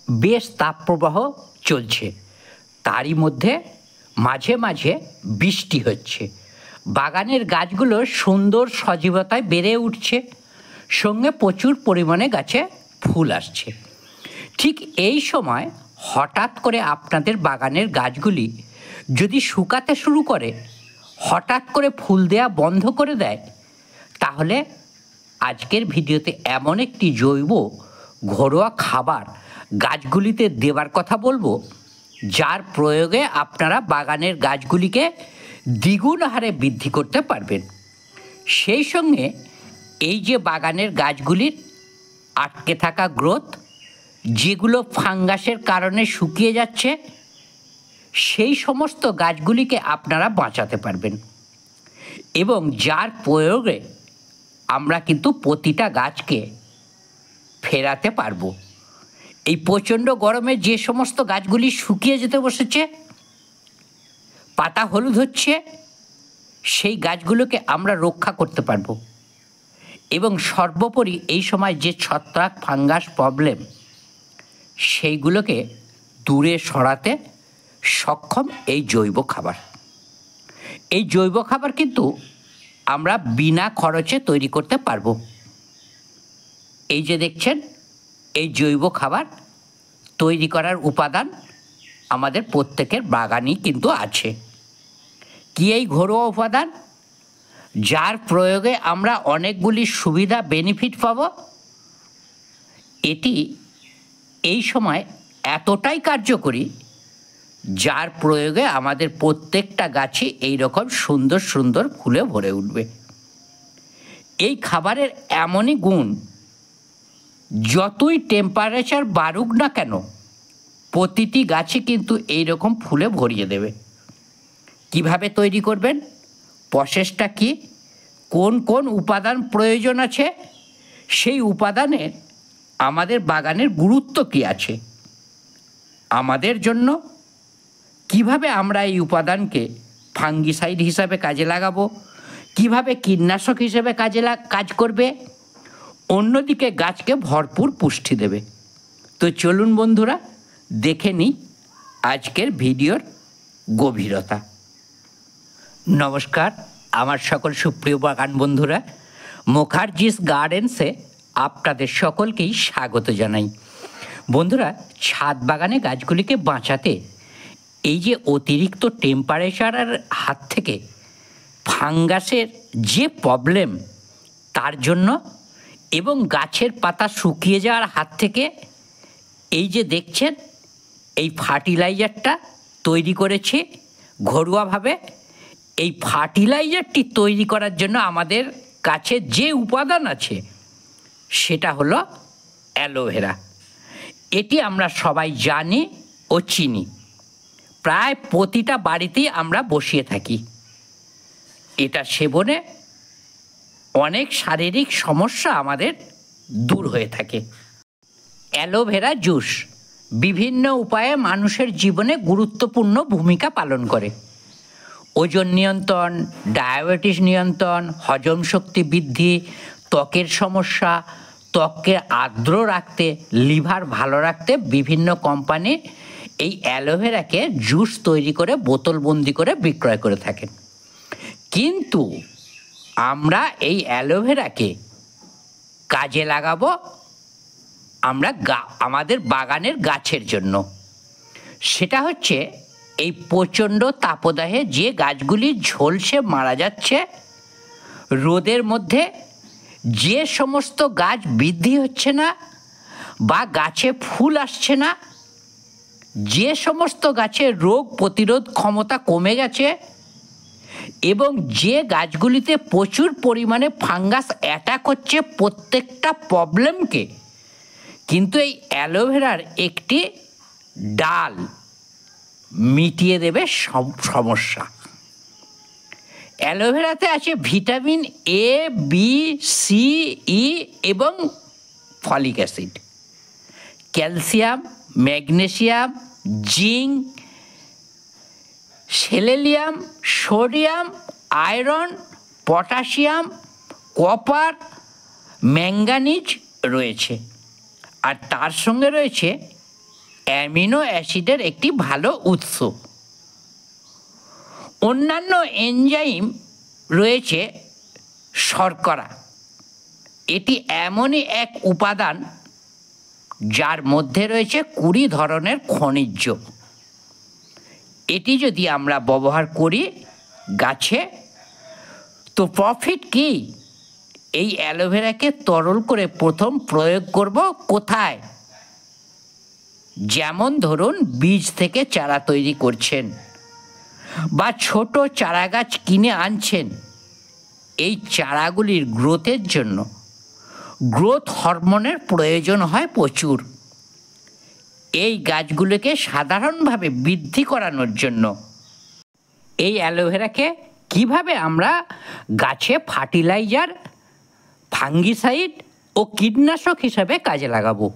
বেশ তাপপ্রবাহ চলছে, তারই মধ্যে মাঝে মাঝে বৃষ্টি হচ্ছে। বাগানের গাছগুলো সুন্দর সজীবতায় বেড়ে উঠছে, সঙ্গে প্রচুর পরিমাণে গাছে ফুল আসছে। ঠিক এই সময় হঠাৎ করে আপনাদের বাগানের গাছগুলি যদি শুকাতে শুরু করে, হঠাৎ করে ফুল দেয়া বন্ধ করে দেয়, তাহলে আজকের ভিডিওতে এমন একটি জৈব ঘরোয়া খাবার গাছগুলিতে দেবার কথা বলবো, যার প্রয়োগে আপনারা বাগানের গাছগুলিকে দ্বিগুণ হারে বৃদ্ধি করতে পারবেন। সেই সঙ্গে এই যে বাগানের গাছগুলির আটকে থাকা গ্রোথ, যেগুলো ফাঙ্গাসের কারণে শুকিয়ে যাচ্ছে, সেই সমস্ত গাছগুলিকে আপনারা বাঁচাতে পারবেন। এবং যার প্রয়োগে আমরা কিন্তু প্রতিটা গাছকে ফেরাতে পারবো। এই প্রচণ্ড গরমে যে সমস্ত গাছগুলি শুকিয়ে যেতে বসেছে, পাতা হলুদ হচ্ছে, সেই গাছগুলোকে আমরা রক্ষা করতে পারবো। এবং সর্বোপরি এই সময় যে ছত্রাক ফাঙ্গাস প্রবলেম, সেইগুলোকে দূরে সরাতে সক্ষম এই জৈব খাবার। এই জৈব খাবার কিন্তু আমরা বিনা খরচে তৈরি করতে পারবো। এই যে দেখছেন, এই জৈব খাবার তৈরি করার উপাদান আমাদের প্রত্যেকের বাগানেই কিন্তু আছে। কি এই ঘরোয়া উপাদান, যার প্রয়োগে আমরা অনেকগুলি সুবিধা বেনিফিট পাব? এটি এই সময় এতটাই কার্যকরী, যার প্রয়োগে আমাদের প্রত্যেকটা গাছই এই রকম সুন্দর সুন্দর ফুলে ভরে উঠবে। এই খাবারের এমনই গুণ, যতই টেম্পারেচার বাড়ুক না কেন, প্রতিটি গাছই কিন্তু এই রকম ফুলে ভরিয়ে দেবে। কিভাবে তৈরি করবেন, প্রসেসটা কি, কোন কোন উপাদান প্রয়োজন আছে, সেই উপাদানের আমাদের বাগানের গুরুত্ব কি আছে আমাদের জন্য, কিভাবে আমরা এই উপাদানকে ফাঙ্গিসাইড হিসাবে কাজে লাগাবো, কিভাবে কীটনাশক হিসেবে কাজ করবে, অন্যদিকে গাছকে ভরপুর পুষ্টি দেবে। তো চলুন বন্ধুরা, দেখে নিই আজকের ভিডিওর গভীরতা। নমস্কার আমার সকল সুপ্রিয় বাগান বন্ধুরা, মুখার্জিস গার্ডেন্সে আপনাদের সকলকেই স্বাগত জানাই। বন্ধুরা, ছাদ বাগানে গাছগুলিকে বাঁচাতে এই যে অতিরিক্ত টেম্পারেচারের হাত থেকে ফাঙ্গাসের যে প্রবলেম, তার জন্য এবং গাছের পাতা শুকিয়ে যাওয়ার হাত থেকে এই যে দেখছেন, এই ফার্টিলাইজারটা তৈরি করেছে ঘরোয়াভাবে। এই ফার্টিলাইজারটি তৈরি করার জন্য আমাদের কাছে যে উপাদান আছে, সেটা হলো অ্যালোভেরা। এটি আমরা সবাই জানি ও চিনি, প্রায় প্রতিটা বাড়িতেই আমরা বসিয়ে থাকি। এটা সেবনে অনেক শারীরিক সমস্যা আমাদের দূর হয়ে থাকে। অ্যালোভেরা জুস বিভিন্ন উপায়ে মানুষের জীবনে গুরুত্বপূর্ণ ভূমিকা পালন করে। ওজন নিয়ন্ত্রণ, ডায়াবেটিস নিয়ন্ত্রণ, হজম শক্তি বৃদ্ধি, ত্বকের সমস্যা, ত্বককে আর্দ্র রাখতে, লিভার ভালো রাখতে বিভিন্ন কোম্পানি এই অ্যালোভেরাকে জুস তৈরি করে বোতলবন্দি করে বিক্রয় করে থাকেন। কিন্তু আমরা এই অ্যালোভেরাকে কাজে লাগাবো আমরা আমাদের বাগানের গাছের জন্য। সেটা হচ্ছে এই প্রচণ্ড তাপদাহে যে গাছগুলি ঝলসে মারা যাচ্ছে, রোদের মধ্যে যে সমস্ত গাছ বৃদ্ধি হচ্ছে না বা গাছে ফুল আসছে না, যে সমস্ত গাছের রোগ প্রতিরোধ ক্ষমতা কমে গেছে এবং যে গাছগুলিতে প্রচুর পরিমাণে ফাঙ্গাস অ্যাটাক হচ্ছে প্রত্যেকটা প্রবলেমকে, কিন্তু এই অ্যালোভেরার একটি ডাল মিটিয়ে দেবে সব সমস্যা। অ্যালোভেরাতে আছে ভিটামিন এ, বি, সি, ই এবং folic acid, calcium, magnesium, zinc, selenium, sodium, iron, potassium, copper, manganese রয়েছে। আর তার সঙ্গে রয়েছে অ্যামিনো অ্যাসিডের একটি ভালো উৎস। অন্যান্য এনজাইম রয়েছে শর্করা। এটি এমনই এক উপাদান যার মধ্যে রয়েছে 20 ধরনের খনিজ। এটি যদি আমরা ব্যবহার করি গাছে, তো প্রফিট কি? এই অ্যালোভেরাকে তরল করে প্রথম প্রয়োগ করব কোথায়? যেমন ধরুন বীজ থেকে চারা তৈরি করছেন বা ছোট চারা গাছ কিনে আনছেন। এই চারাগুলির গ্রোথের জন্য গ্রোথ হরমোনের প্রয়োজন হয় প্রচুর। এই গাছগুলোকে সাধারণভাবে বৃদ্ধি করানোর জন্য এই অ্যালোভেরাকে কিভাবে আমরা গাছে ফার্টিলাইজার, ফাঙ্গিসাইড ও কীটনাশক হিসাবে কাজে লাগাবো।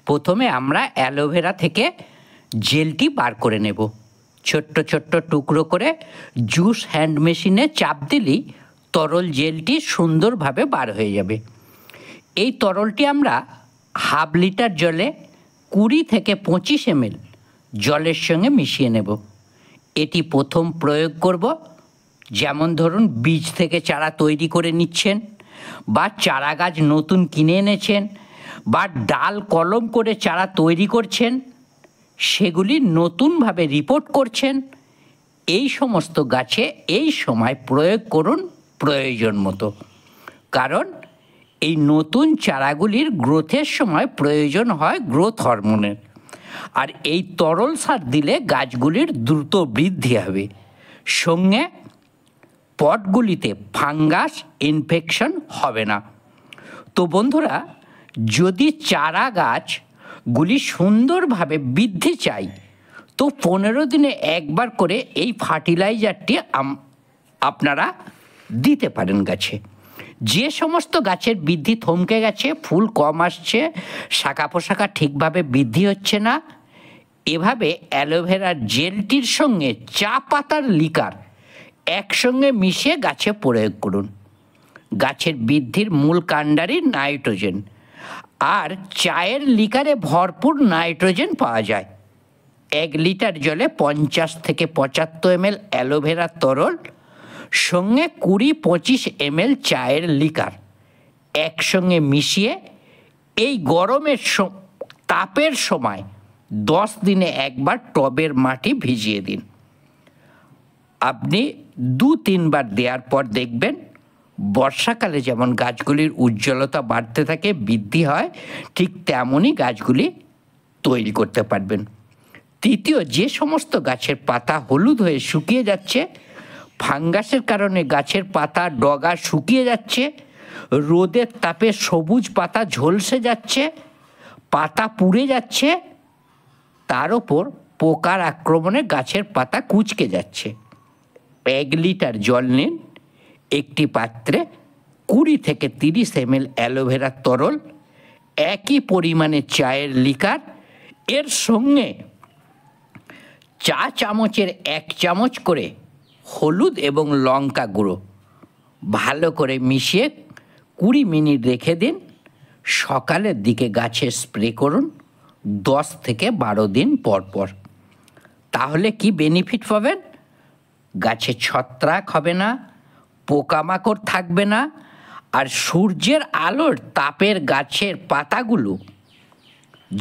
প্রথমে আমরা অ্যালোভেরা থেকে জেলটি বার করে নেব। ছোট্ট ছোট্ট টুকরো করে জুস হ্যান্ড মেশিনে চাপ দিলেই তরল জেলটি সুন্দরভাবে বার হয়ে যাবে। এই তরলটি আমরা হাফ লিটার জলে 20 থেকে 25 ml জলের সঙ্গে মিশিয়ে নেব। এটি প্রথম প্রয়োগ করব। যেমন ধরুন বীজ থেকে চারা তৈরি করে নিচ্ছেন, বা চারা গাছ নতুন কিনে এনেছেন, বা ডাল কলম করে চারা তৈরি করছেন, সেগুলি নতুনভাবে রিপোর্ট করছেন। এই সমস্ত গাছে এই সময় প্রয়োগ করুন প্রয়োজন মতো, কারণ এই নতুন চারাগুলির গ্রোথের সময় প্রয়োজন হয় গ্রোথ হরমোনের। আর এই তরল সার দিলে গাছগুলির দ্রুত বৃদ্ধি হবে, সঙ্গে পটগুলিতে ফাঙ্গাস ইনফেকশন হবে না। তো বন্ধুরা, যদি চারা গাছগুলি সুন্দরভাবে বৃদ্ধি চাই, তো 15 দিনে একবার করে এই ফার্টিলাইজারটি আপনারা দিতে পারেন গাছে। যে সমস্ত গাছের বৃদ্ধি থমকে গেছে, ফুল কম আসছে, শাখা পোশাখা ঠিকভাবে বৃদ্ধি হচ্ছে না, এভাবে অ্যালোভেরার জেলটির সঙ্গে চা পাতার লিকার একসঙ্গে মিশিয়ে গাছে প্রয়োগ করুন। গাছের বৃদ্ধির মূল কাণ্ডারই নাইট্রোজেন, আর চায়ের লিকারে ভরপুর নাইট্রোজেন পাওয়া যায়। 1 লিটার জলে 50 থেকে 75 ml অ্যালোভেরা তরল সঙ্গে 20-25 ml চায়ের লিকার একসঙ্গে মিশিয়ে এই গরমের তাপের সময় 10 দিনে একবার টবের মাটি ভিজিয়ে দিন। আপনি 2-3 বার দেওয়ার পর দেখবেন বর্ষাকালে যেমন গাছগুলির উজ্জ্বলতা বাড়তে থাকে, বৃদ্ধি হয়, ঠিক তেমনই গাছগুলি তৈরি করতে পারবেন। তৃতীয়, যে সমস্ত গাছের পাতা হলুদ হয়ে শুকিয়ে যাচ্ছে, ফাঙ্গাসের কারণে গাছের পাতা ডগা শুকিয়ে যাচ্ছে, রোদের তাপে সবুজ পাতা ঝলসে যাচ্ছে, পাতা পুড়ে যাচ্ছে, তার ওপর পোকার আক্রমণে গাছের পাতা কুঁচকে যাচ্ছে, 1 লিটার জল নিন। একটি পাত্রে 20 থেকে 30 ml অ্যালোভেরা তরল, একই পরিমাণে চায়ের লিকার, এর সঙ্গে চা চামচের 1 চামচ করে হলুদ এবং লঙ্কা গুঁড়ো ভালো করে মিশিয়ে 20 মিনিট রেখে দিন। সকালের দিকে গাছে স্প্রে করুন 10 থেকে 12 দিন পর পর। তাহলে কি বেনিফিট পাবেন? গাছে ছত্রাক হবে না, পোকামাকড় থাকবে না, আর সূর্যের আলোর তাপের গাছের পাতাগুলো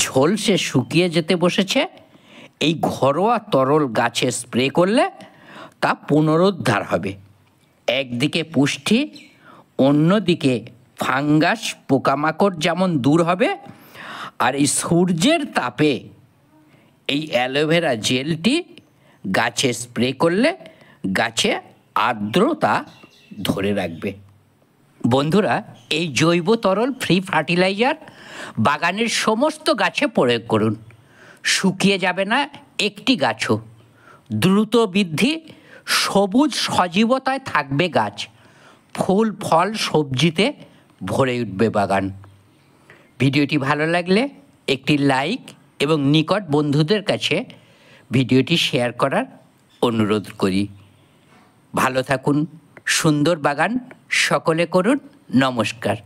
ঝলসে শুকিয়ে যেতে বসেছে, এই ঘরোয়া তরল গাছে স্প্রে করলে তা পুনরুদ্ধার হবে। একদিকে পুষ্টি, অন্যদিকে ফাঙ্গাস পোকামাকড় যেমন দূর হবে, আর এই সূর্যের তাপে এই অ্যালোভেরা জেলটি গাছে স্প্রে করলে গাছে আর্দ্রতা ধরে রাখবে। বন্ধুরা, এই জৈব তরল ফ্রি ফার্টিলাইজার বাগানের সমস্ত গাছে প্রয়োগ করুন। শুকিয়ে যাবে না একটি গাছও। দ্রুত বৃদ্ধি, সবুজ সজীবতায় থাকবে গাছ, ফুল ফল সবজিতে ভরে উঠবে বাগান। ভিডিওটি ভালো লাগলে একটি লাইক এবং নিকট বন্ধুদের কাছে ভিডিওটি শেয়ার করার অনুরোধ করি। ভালো থাকুন, সুন্দর বাগান সকলে করুন। নমস্কার।